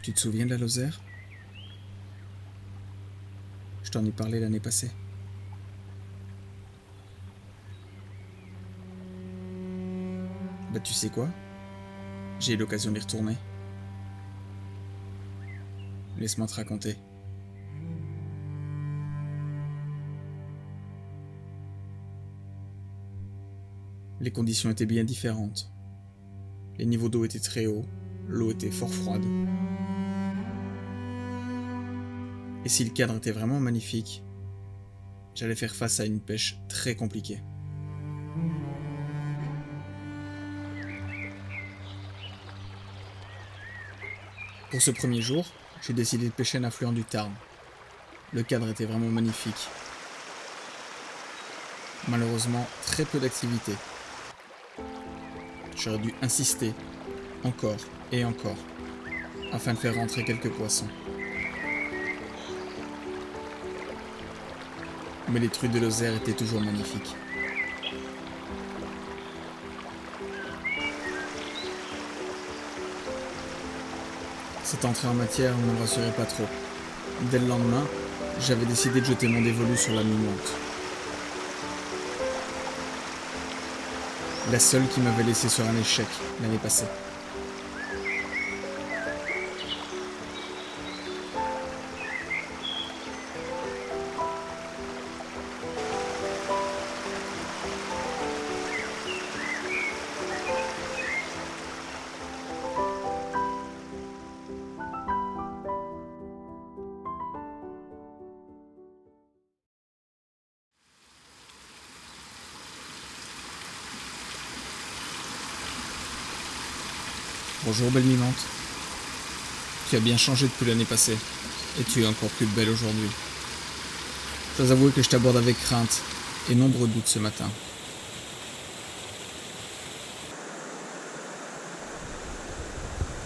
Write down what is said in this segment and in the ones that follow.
Tu te souviens de la Lozère? Je t'en ai parlé l'année passée. Bah tu sais quoi? J'ai eu l'occasion d'y retourner. Laisse-moi te raconter. Les conditions étaient bien différentes. Les niveaux d'eau étaient très hauts, l'eau était fort froide. Et si le cadre était vraiment magnifique, j'allais faire face à une pêche très compliquée. Pour ce premier jour, j'ai décidé de pêcher un affluent du Tarn. Le cadre était vraiment magnifique. Malheureusement, très peu d'activité. J'aurais dû insister, encore et encore, afin de faire rentrer quelques poissons. Mais les truites de Lozère étaient toujours magnifiques. Cette entrée en matière ne me rassurait pas trop. Dès le lendemain, j'avais décidé de jeter mon dévolu sur la mi-monte. La seule qui m'avait laissé sur un échec l'année passée. Bonjour belle mi-monte. Tu as bien changé depuis l'année passée, et tu es encore plus belle aujourd'hui. Je dois avouer que je t'aborde avec crainte et nombreux doutes ce matin.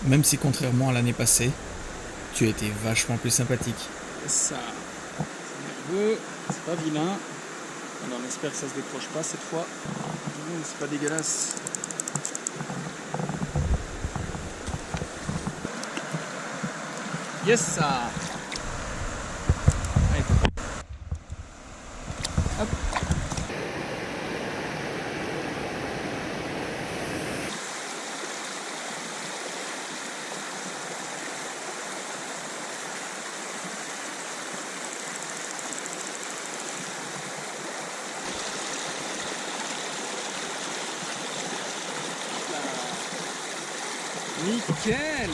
Même si contrairement à l'année passée, tu as été vachement plus sympathique. Ça, c'est nerveux, c'est pas vilain. Alors on espère que ça se décroche pas cette fois. C'est pas dégueulasse. Yes ça. Allez. Hop. Nickel.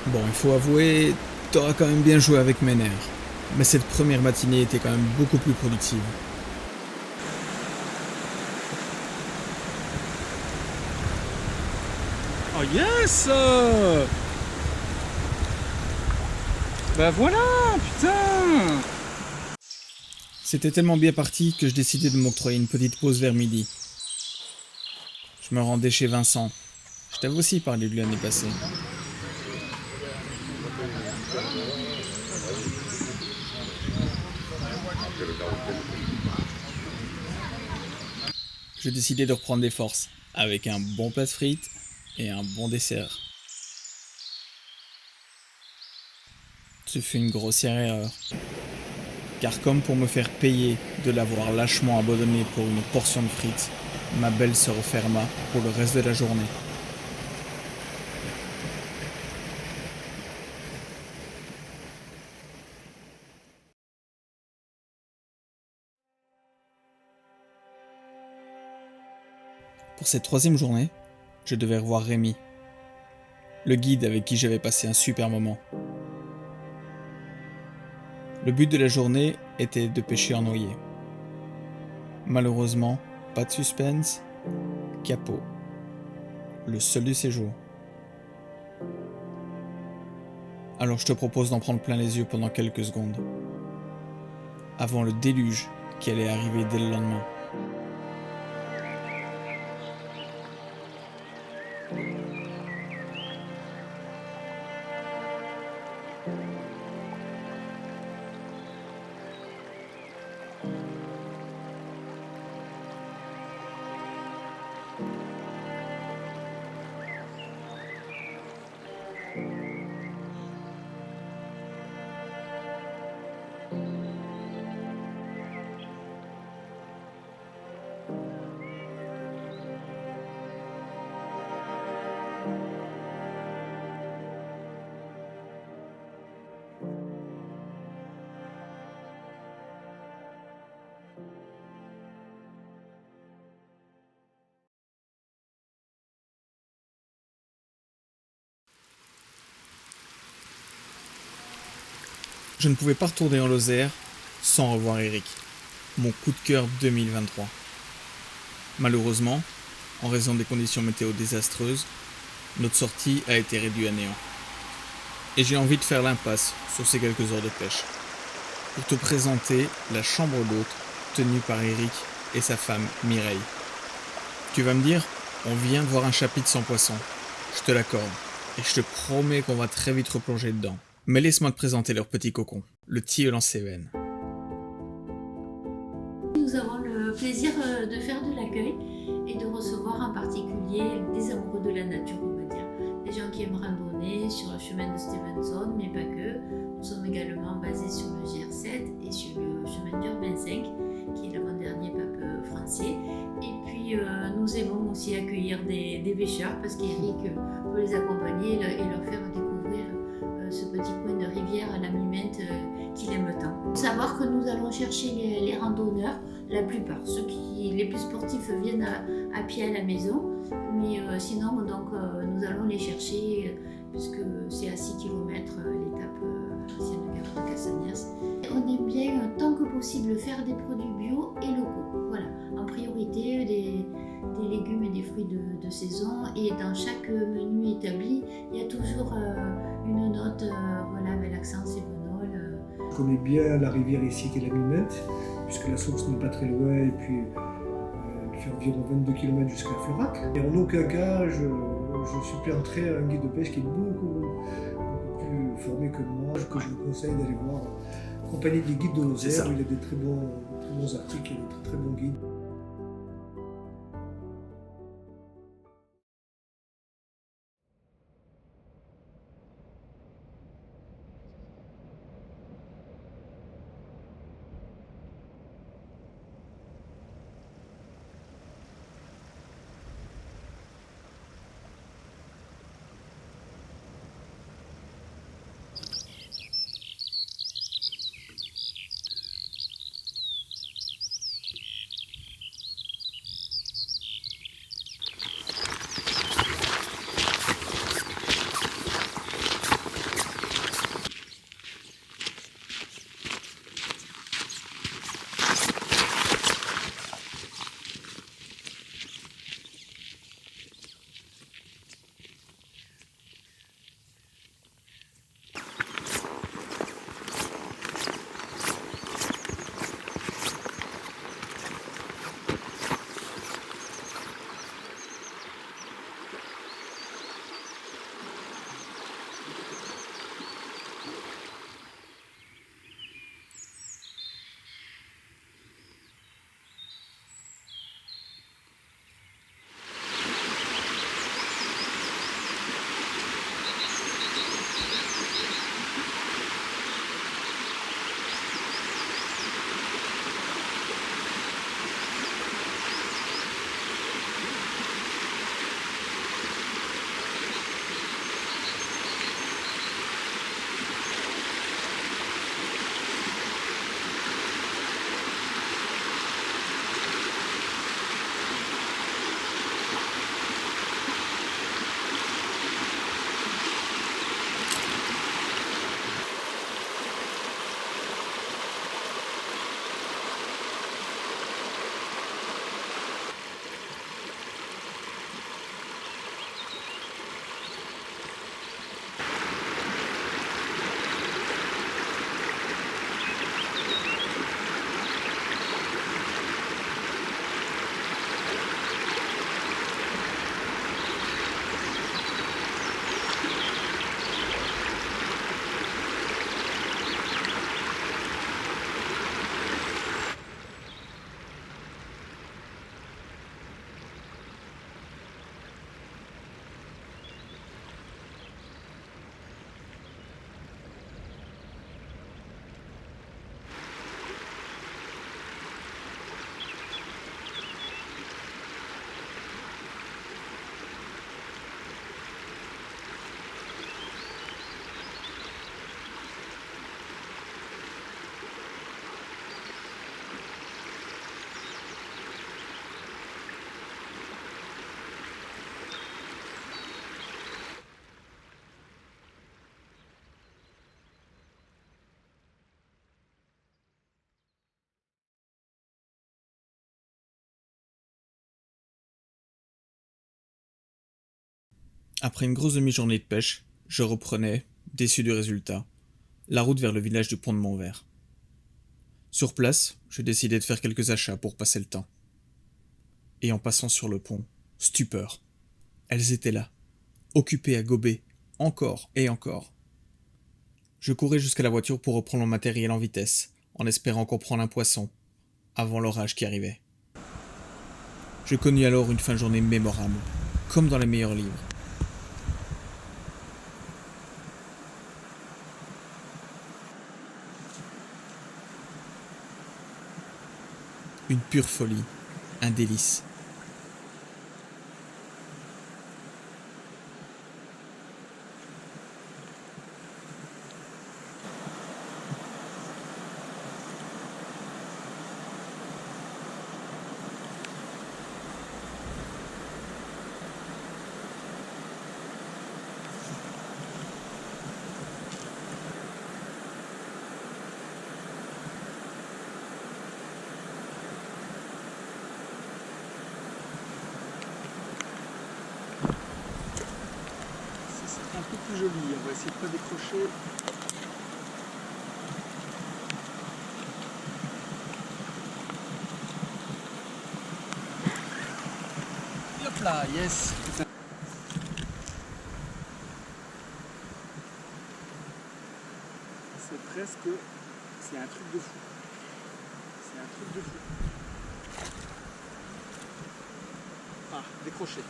Bon, il faut avouer, t'auras quand même bien joué avec mes nerfs. Mais cette première matinée était quand même beaucoup plus productive. Oh yes. Bah voilà, putain. C'était tellement bien parti que je décidai de m'octroyer une petite pause vers midi. Je me rendais chez Vincent. Je t'avais aussi parlé de lui l'année passée. Je décidai de reprendre des forces, avec un bon plat de frites et un bon dessert. Ce fut une grossière erreur. Car comme pour me faire payer de l'avoir lâchement abandonné pour une portion de frites, ma belle se referma pour le reste de la journée. Pour cette troisième journée, je devais revoir Rémi, le guide avec qui j'avais passé un super moment. Le but de la journée était de pêcher en noyer. Malheureusement, pas de suspense, capot. Le seul du séjour. Alors je te propose d'en prendre plein les yeux pendant quelques secondes. Avant le déluge qui allait arriver dès le lendemain. Je ne pouvais pas retourner en Lozère sans revoir Eric, mon coup de cœur 2023. Malheureusement, en raison des conditions météo désastreuses, notre sortie a été réduite à néant. Et j'ai envie de faire l'impasse sur ces quelques heures de pêche, pour te présenter la chambre d'hôte tenue par Eric et sa femme Mireille. Tu vas me dire, on vient de voir un chapitre sans poisson, je te l'accorde, et je te promets qu'on va très vite replonger dedans. Mais laisse-moi te présenter leur petit cocon, le tilleul en Cévennes. Nous avons le plaisir de faire de l'accueil et de recevoir en particulier des amoureux de la nature, on va dire. Des gens qui aiment randonner sur le chemin de Stevenson, mais pas que. Nous sommes également basés sur le GR7 et sur le chemin d'Urbain 5, qui est l'avant-dernier pape français. Et puis nous aimons aussi accueillir des pêcheurs parce qu'Eric peut les accompagner et leur faire découvrir ce petit coin de rivière à la Mimette qu'il aime tant. Il faut savoir que nous allons chercher les randonneurs, la plupart. Les plus sportifs viennent à pied à la maison, mais sinon donc, nous allons les chercher puisque c'est à 6 km l'étape ancienne gare de Cassagnès. On aime bien tant que possible faire des produits bio et locaux. Voilà, en priorité des légumes et des fruits de saison, et dans chaque menu établi, il y a toujours une note voilà, avec l'accent cévenol. Je connais bien la rivière ici qui est la Mimette, puisque la source n'est pas très loin, et puis elle fait environ 22 km jusqu'à Furac. Et en aucun cas, je supplanterai un guide de pêche qui est beaucoup plus formé que moi, que je vous conseille d'aller voir. Accompagné des guides de Lozère, où il y a des très bons articles et des très bons guides. Après une grosse demi-journée de pêche, je reprenais, déçu du résultat, la route vers le village du pont de Montvert. Sur place, je décidai de faire quelques achats pour passer le temps. Et en passant sur le pont, stupeur. Elles étaient là, occupées à gober, encore et encore. Je courais jusqu'à la voiture pour reprendre mon matériel en vitesse, en espérant comprendre un poisson, avant l'orage qui arrivait. Je connus alors une fin de journée mémorable, comme dans les meilleurs livres. Une pure folie, un délice. C'est un peu plus joli, on va essayer de pas décrocher. Et hop là, yes. C'est presque... C'est un truc de fou. C'est un truc de fou. Ah, décroché.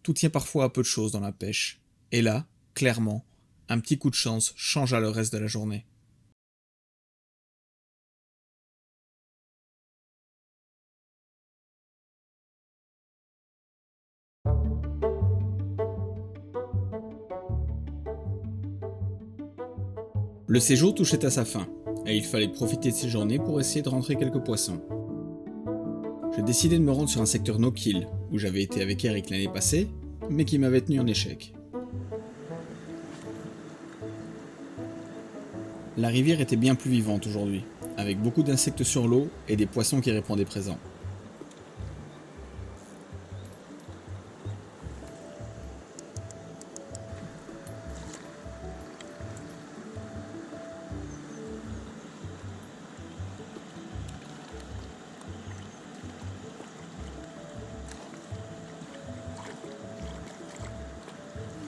Tout tient parfois à peu de choses dans la pêche. Et là, clairement, un petit coup de chance changea le reste de la journée. Le séjour touchait à sa fin, et il fallait profiter de ces journées pour essayer de rentrer quelques poissons. Je décidai de me rendre sur un secteur no-kill, où j'avais été avec Eric l'année passée, mais qui m'avait tenu en échec. La rivière était bien plus vivante aujourd'hui, avec beaucoup d'insectes sur l'eau et des poissons qui répondaient présents.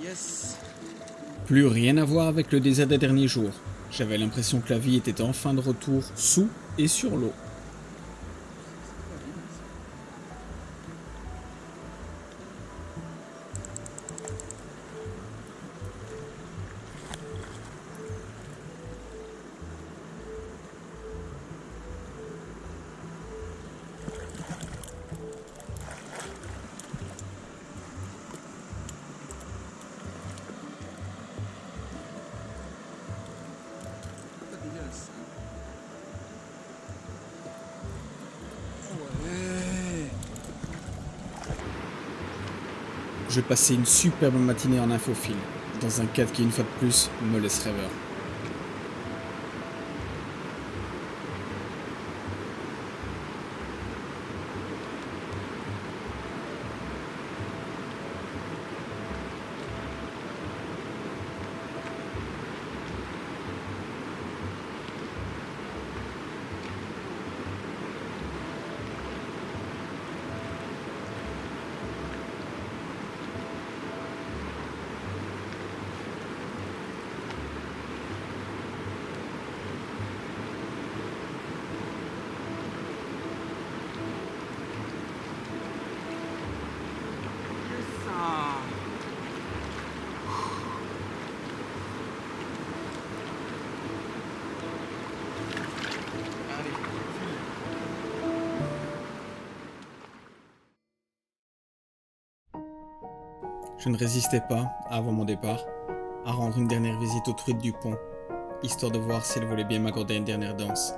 Yes. Plus rien à voir avec le désert des derniers jours. J'avais l'impression que la vie était enfin de retour sous et sur l'eau. Pas dégueulasse. Ouais. Je passais une superbe matinée en infophile, dans un cadre qui une fois de plus me laisse rêveur. Je ne résistais pas, avant mon départ, à rendre une dernière visite aux truites du pont, histoire de voir si elles voulaient bien m'accorder une dernière danse.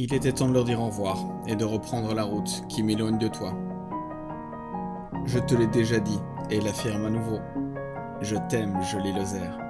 Il était temps de leur dire au revoir et de reprendre la route qui m'éloigne de toi. Je te l'ai déjà dit et l'affirme à nouveau. Je t'aime, joli Lozère.